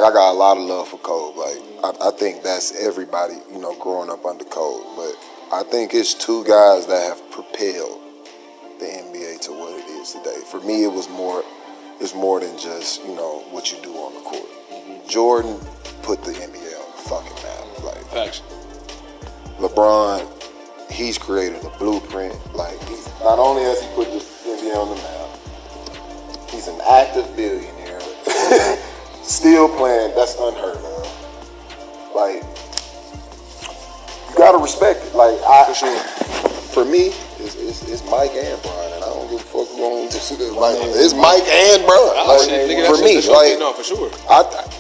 I got a lot of love for Kobe. Like, I think that's everybody, you know, growing up under Kobe. But I think it's two guys that have propelled the NBA to what it is today. For me, it's more than just, you know, what you do on the court. Jordan put the NBA on the fucking map. Like, facts. LeBron, he's created a blueprint. Like, he's not only has he put the NBA on the map, he's an active billionaire. Still playing, that's unheard of. Like, you gotta respect it. Like, for me, it's Mike and Brian, and I don't give a fuck who owns this. It's Mike and Brian. Like, for me, like, no, for sure.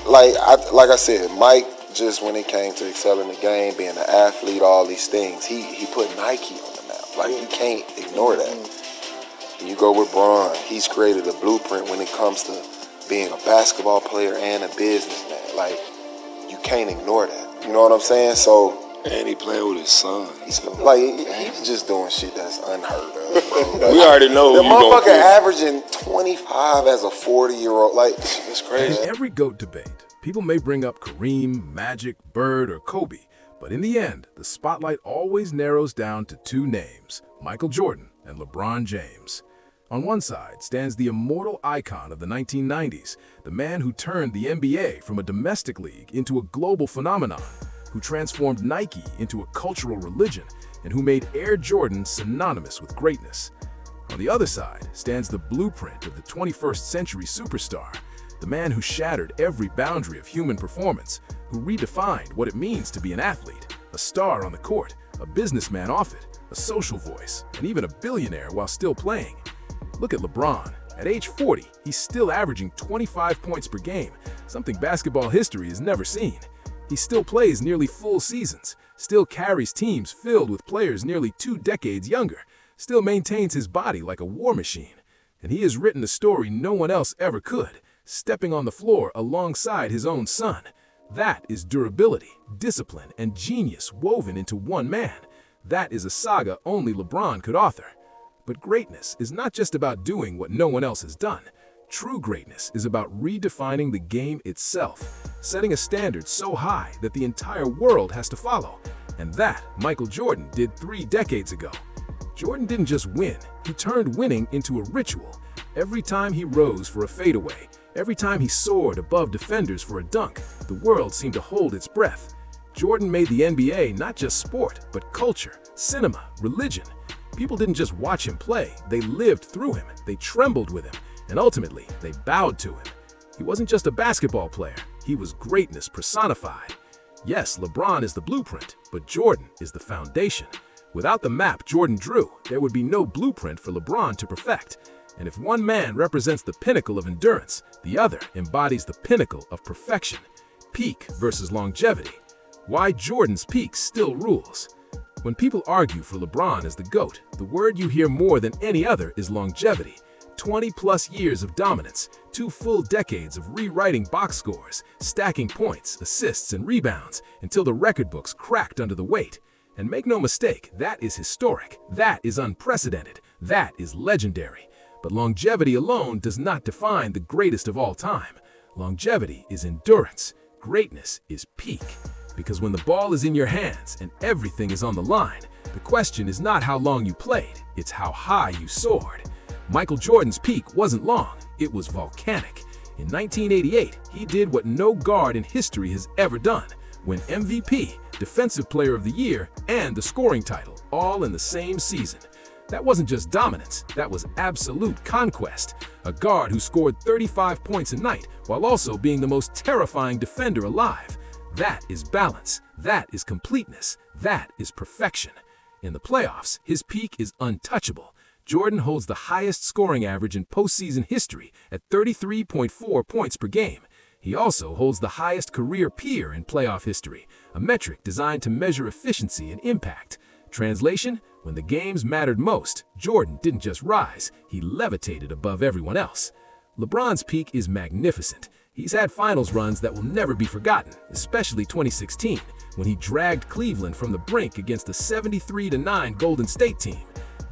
Like I said, Mike, just when it came to excelling the game, being an athlete, all these things, he put Nike on the map. Like, you can't ignore that. You go with Bron, he's created a blueprint when it comes to being a basketball player and a businessman. Like, you can't ignore that. You know what I'm saying? So, and he playing with his son. He's just doing shit that's unheard of, bro. Like, we already know the motherfucker averaging 25 as a 40-year-old. Like, it's crazy. In every GOAT debate, people may bring up Kareem, Magic, Bird, or Kobe, but in the end, the spotlight always narrows down to two names, Michael Jordan and LeBron James. On one side stands the immortal icon of the 1990s, the man who turned the NBA from a domestic league into a global phenomenon, who transformed Nike into a cultural religion, and who made Air Jordan synonymous with greatness. On the other side stands the blueprint of the 21st century superstar, the man who shattered every boundary of human performance, who redefined what it means to be an athlete, a star on the court, a businessman off it, a social voice, and even a billionaire while still playing. Look at LeBron. At age 40, he's still averaging 25 points per game, something basketball history has never seen. He still plays nearly full seasons, still carries teams filled with players nearly 2 decades younger, still maintains his body like a war machine. And he has written a story no one else ever could, stepping on the floor alongside his own son. That is durability, discipline, and genius woven into one man. That is a saga only LeBron could author. But greatness is not just about doing what no one else has done. True greatness is about redefining the game itself, setting a standard so high that the entire world has to follow. And that Michael Jordan did 3 decades ago. Jordan didn't just win, he turned winning into a ritual. Every time he rose for a fadeaway, every time he soared above defenders for a dunk, the world seemed to hold its breath. Jordan made the NBA not just sport, but culture, cinema, religion. People didn't just watch him play, they lived through him, they trembled with him, and ultimately, they bowed to him. He wasn't just a basketball player, he was greatness personified. Yes, LeBron is the blueprint, but Jordan is the foundation. Without the map Jordan drew, there would be no blueprint for LeBron to perfect. And if one man represents the pinnacle of endurance, the other embodies the pinnacle of perfection. Peak versus longevity. Why Jordan's peak still rules. When people argue for LeBron as the GOAT, the word you hear more than any other is longevity. 20-plus years of dominance, 2 full decades of rewriting box scores, stacking points, assists, and rebounds until the record books cracked under the weight. And make no mistake, that is historic, that is unprecedented, that is legendary. But longevity alone does not define the greatest of all time. Longevity is endurance. Greatness is peak. Because when the ball is in your hands and everything is on the line, the question is not how long you played, it's how high you soared. Michael Jordan's peak wasn't long, it was volcanic. In 1988, he did what no guard in history has ever done, win MVP, Defensive Player of the Year, and the scoring title, all in the same season. That wasn't just dominance, that was absolute conquest. A guard who scored 35 points a night while also being the most terrifying defender alive. That is balance, that is completeness, that is perfection. In the playoffs, his peak is untouchable. Jordan holds the highest scoring average in postseason history at 33.4 points per game. He also holds the highest career PER in playoff history, a metric designed to measure efficiency and impact. Translation, when the games mattered most, Jordan didn't just rise, he levitated above everyone else. LeBron's peak is magnificent. He's had finals runs that will never be forgotten, especially 2016, when he dragged Cleveland from the brink against the 73-9 Golden State team.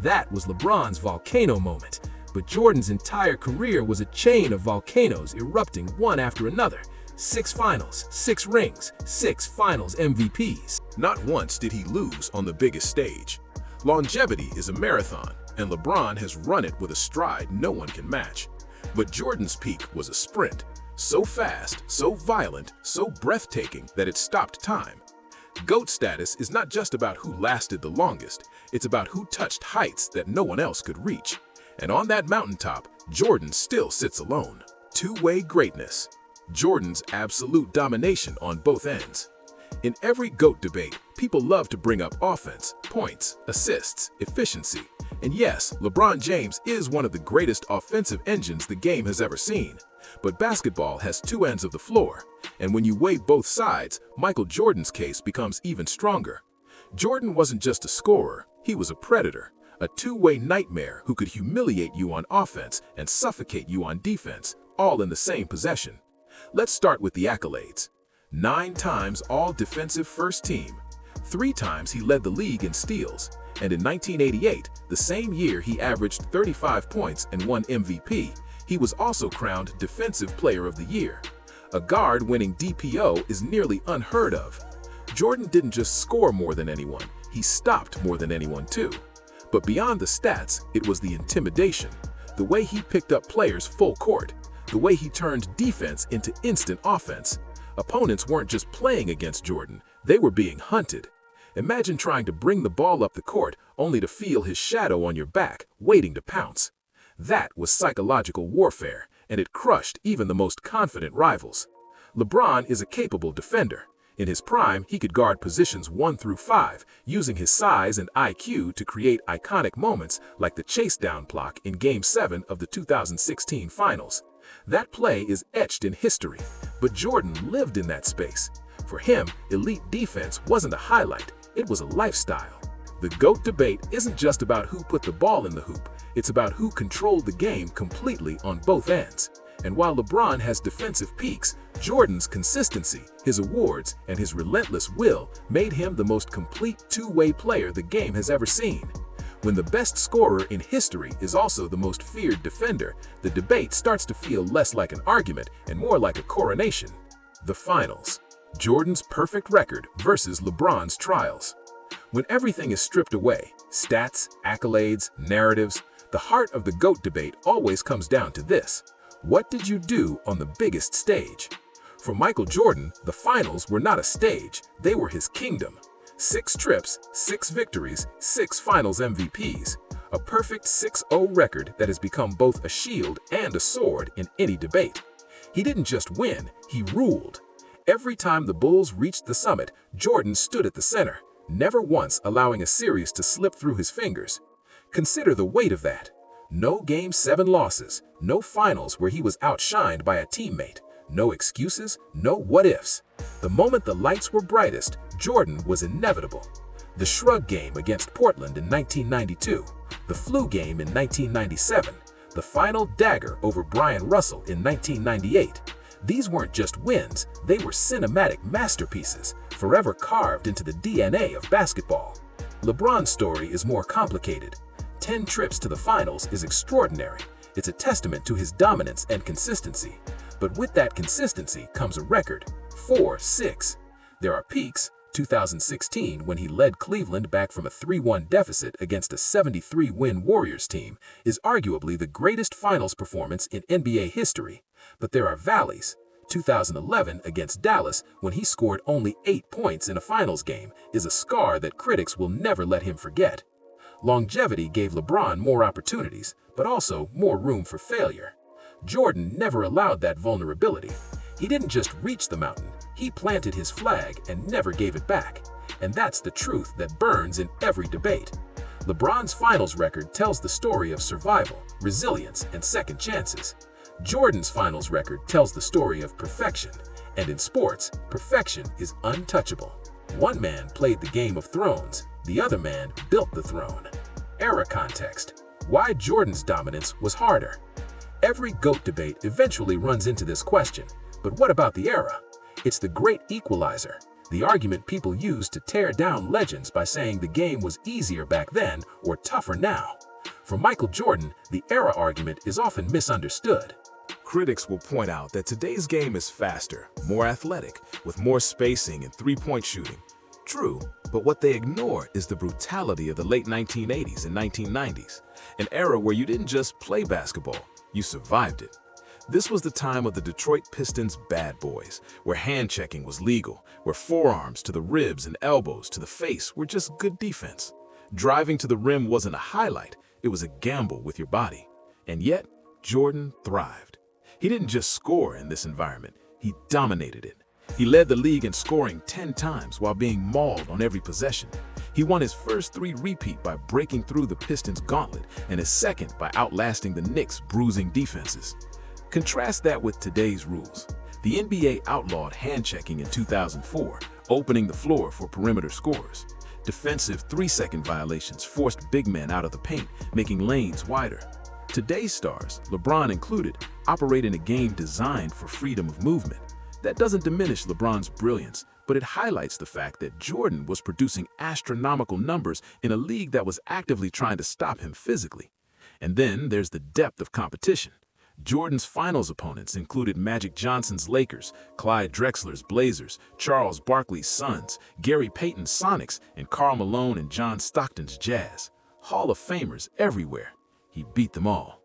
That was LeBron's volcano moment. But Jordan's entire career was a chain of volcanoes erupting one after another. 6 finals, 6 rings, 6 finals MVPs. Not once did he lose on the biggest stage. Longevity is a marathon, and LeBron has run it with a stride no one can match. But Jordan's peak was a sprint, so fast, so violent, so breathtaking that it stopped time. GOAT status is not just about who lasted the longest, it's about who touched heights that no one else could reach. And on that mountaintop, Jordan still sits alone. Two-way greatness. Jordan's absolute domination on both ends. In every GOAT debate, people love to bring up offense, points, assists, efficiency. And yes, LeBron James is one of the greatest offensive engines the game has ever seen. But basketball has two ends of the floor, and when you weigh both sides, Michael Jordan's case becomes even stronger. Jordan wasn't just a scorer, he was a predator, a two-way nightmare who could humiliate you on offense and suffocate you on defense, all in the same possession. Let's start with the accolades. 9 times all-defensive first team. 3 times he led the league in steals, and in 1988, the same year he averaged 35 points and won MVP, he was also crowned Defensive Player of the Year. A guard winning DPO is nearly unheard of. Jordan didn't just score more than anyone, he stopped more than anyone too. But beyond the stats, it was the intimidation, the way he picked up players full court, the way he turned defense into instant offense. Opponents weren't just playing against Jordan, they were being hunted. Imagine trying to bring the ball up the court only to feel his shadow on your back, waiting to pounce. That was psychological warfare, and it crushed even the most confident rivals. LeBron is a capable defender. In his prime, he could guard positions 1 through 5, using his size and IQ to create iconic moments like the chase down block in Game 7 of the 2016 Finals. That play is etched in history, but Jordan lived in that space. For him, elite defense wasn't a highlight, it was a lifestyle. The GOAT debate isn't just about who put the ball in the hoop, it's about who controlled the game completely on both ends. And while LeBron has defensive peaks, Jordan's consistency, his awards, and his relentless will made him the most complete two-way player the game has ever seen. When the best scorer in history is also the most feared defender, the debate starts to feel less like an argument and more like a coronation. The Finals. Jordan's perfect record versus LeBron's trials. When everything is stripped away, stats, accolades, narratives, the heart of the GOAT debate always comes down to this: what did you do on the biggest stage? For Michael Jordan, the finals were not a stage, they were his kingdom. 6 trips, 6 victories, 6 finals MVPs. A perfect 6-0 record that has become both a shield and a sword in any debate. He didn't just win, he ruled. Every time the Bulls reached the summit, Jordan stood at the center, never once allowing a series to slip through his fingers. Consider the weight of that. No Game 7 losses, no finals where he was outshined by a teammate, no excuses, no what-ifs. The moment the lights were brightest, Jordan was inevitable. The shrug game against Portland in 1992, the flu game in 1997, the final dagger over Brian Russell in 1998. These weren't just wins, they were cinematic masterpieces, forever carved into the DNA of basketball. LeBron's story is more complicated. 10 trips to the finals is extraordinary. It's a testament to his dominance and consistency. But with that consistency comes a record, 4-6. There are peaks. 2016, when he led Cleveland back from a 3-1 deficit against a 73-win Warriors team, is arguably the greatest finals performance in NBA history. But there are valleys. 2011 against Dallas, when he scored only 8 points in a finals game, is a scar that critics will never let him forget. Longevity gave LeBron more opportunities, but also more room for failure. Jordan never allowed that vulnerability. He didn't just reach the mountain, he planted his flag and never gave it back. And that's the truth that burns in every debate. LeBron's finals record tells the story of survival, resilience, and second chances. Jordan's finals record tells the story of perfection. And in sports, perfection is untouchable. One man played the Game of Thrones, the other man built the throne. Era context. Why Jordan's dominance was harder. Every GOAT debate eventually runs into this question, but what about the era? It's the great equalizer, the argument people use to tear down legends by saying the game was easier back then or tougher now. For Michael Jordan, the era argument is often misunderstood. Critics will point out that today's game is faster, more athletic, with more spacing and three-point shooting. True, but what they ignore is the brutality of the late 1980s and 1990s, an era where you didn't just play basketball, you survived it. This was the time of the Detroit Pistons' bad boys, where hand-checking was legal, where forearms to the ribs and elbows to the face were just good defense. Driving to the rim wasn't a highlight, it was a gamble with your body. And yet, Jordan thrived. He didn't just score in this environment, he dominated it. He led the league in scoring 10 times while being mauled on every possession. He won his first three repeat by breaking through the Pistons' gauntlet and his second by outlasting the Knicks' bruising defenses. Contrast that with today's rules. The NBA outlawed hand-checking in 2004, opening the floor for perimeter scorers. Defensive 3-second violations forced big men out of the paint, making lanes wider. Today's stars, LeBron included, operate in a game designed for freedom of movement. That doesn't diminish LeBron's brilliance, but it highlights the fact that Jordan was producing astronomical numbers in a league that was actively trying to stop him physically. And then there's the depth of competition. Jordan's finals opponents included Magic Johnson's Lakers, Clyde Drexler's Blazers, Charles Barkley's Suns, Gary Payton's Sonics, and Karl Malone and John Stockton's Jazz. Hall of Famers everywhere. He beat them all.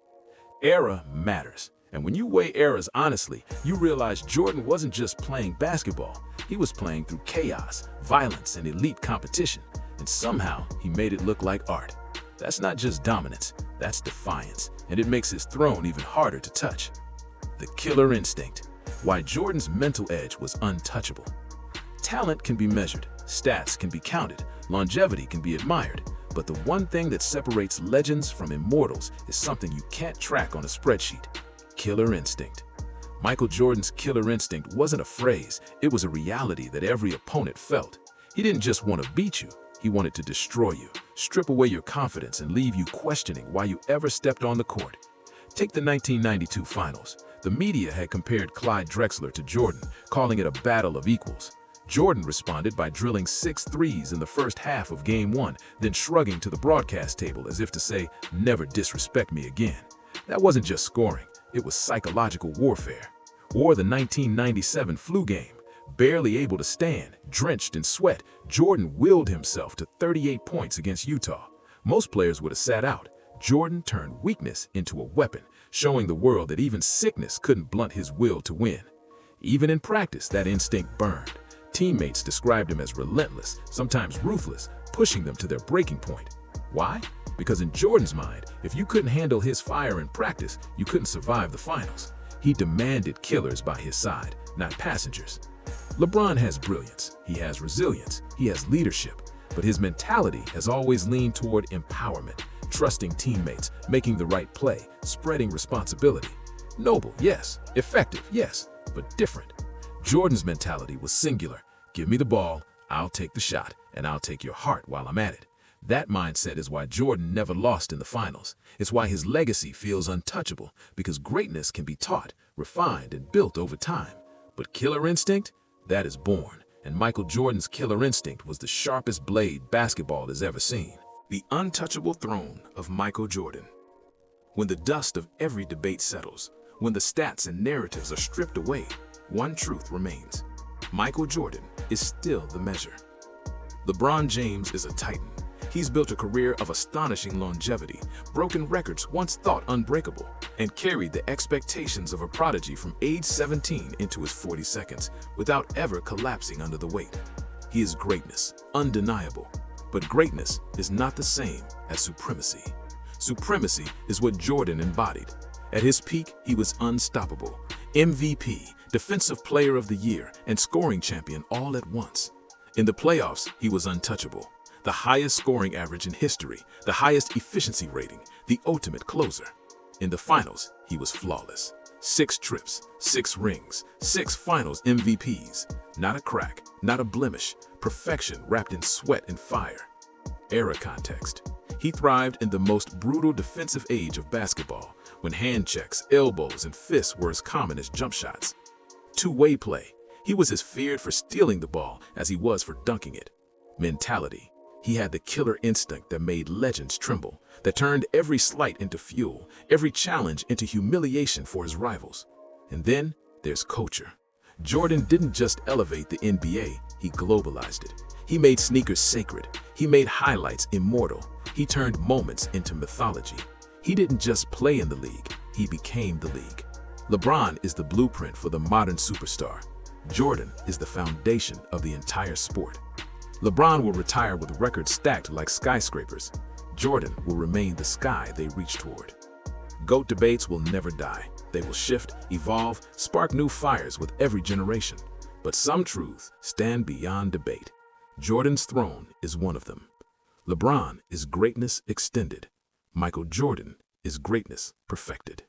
Era matters. And when you weigh eras honestly, you realize Jordan wasn't just playing basketball. He was playing through chaos, violence, and elite competition. And somehow, he made it look like art. That's not just dominance, that's defiance. And it makes his throne even harder to touch. The killer instinct. Why Jordan's mental edge was untouchable. Talent can be measured, stats can be counted, longevity can be admired. But the one thing that separates legends from immortals is something you can't track on a spreadsheet. Killer instinct. Michael Jordan's killer instinct wasn't a phrase, it was a reality that every opponent felt. He didn't just want to beat you, he wanted to destroy you, strip away your confidence and leave you questioning why you ever stepped on the court. Take the 1992 finals. The media had compared Clyde Drexler to Jordan, calling it a battle of equals. Jordan responded by drilling 6 threes in the first half of Game 1, then shrugging to the broadcast table as if to say, "Never disrespect me again." That wasn't just scoring. It was psychological warfare. Or the 1997 flu game. Barely able to stand, drenched in sweat, Jordan willed himself to 38 points against Utah. Most players would have sat out. Jordan turned weakness into a weapon, showing the world that even sickness couldn't blunt his will to win. Even in practice, that instinct burned. Teammates described him as relentless, sometimes ruthless, pushing them to their breaking point. Why? Because in Jordan's mind, if you couldn't handle his fire in practice, you couldn't survive the finals. He demanded killers by his side, not passengers. LeBron has brilliance, he has resilience, he has leadership, but his mentality has always leaned toward empowerment, trusting teammates, making the right play, spreading responsibility. Noble, yes. Effective, yes, but different. Jordan's mentality was singular. Give me the ball, I'll take the shot, and I'll take your heart while I'm at it. That mindset is why Jordan never lost in the finals. It's why his legacy feels untouchable, because greatness can be taught, refined, and built over time. But killer instinct? That is born. And Michael Jordan's killer instinct was the sharpest blade basketball has ever seen. The untouchable throne of Michael Jordan. When the dust of every debate settles, when the stats and narratives are stripped away, one truth remains. Michael Jordan is still the measure. LeBron James is a titan. He's built a career of astonishing longevity, broken records once thought unbreakable, and carried the expectations of a prodigy from age 17 into his 42nd without ever collapsing under the weight. He is greatness, undeniable. But greatness is not the same as supremacy. Supremacy is what Jordan embodied. At his peak, he was unstoppable. MVP, Defensive Player of the Year, and scoring champion all at once. In the playoffs, he was untouchable. The highest scoring average in history, the highest efficiency rating, the ultimate closer. In the finals, he was flawless. 6 trips, 6 rings, 6 finals MVPs. Not a crack, not a blemish. Perfection wrapped in sweat and fire. Era context. He thrived in the most brutal defensive age of basketball, when hand checks, elbows, and fists were as common as jump shots. Two-way play. He was as feared for stealing the ball as he was for dunking it. Mentality. He had the killer instinct that made legends tremble, that turned every slight into fuel, every challenge into humiliation for his rivals. And then there's culture. Jordan didn't just elevate the NBA, he globalized it. He made sneakers sacred. He made highlights immortal. He turned moments into mythology. He didn't just play in the league, he became the league. LeBron is the blueprint for the modern superstar. Jordan is the foundation of the entire sport. LeBron will retire with records stacked like skyscrapers. Jordan will remain the sky they reach toward. GOAT debates will never die. They will shift, evolve, spark new fires with every generation. But some truths stand beyond debate. Jordan's throne is one of them. LeBron is greatness extended. Michael Jordan is greatness perfected.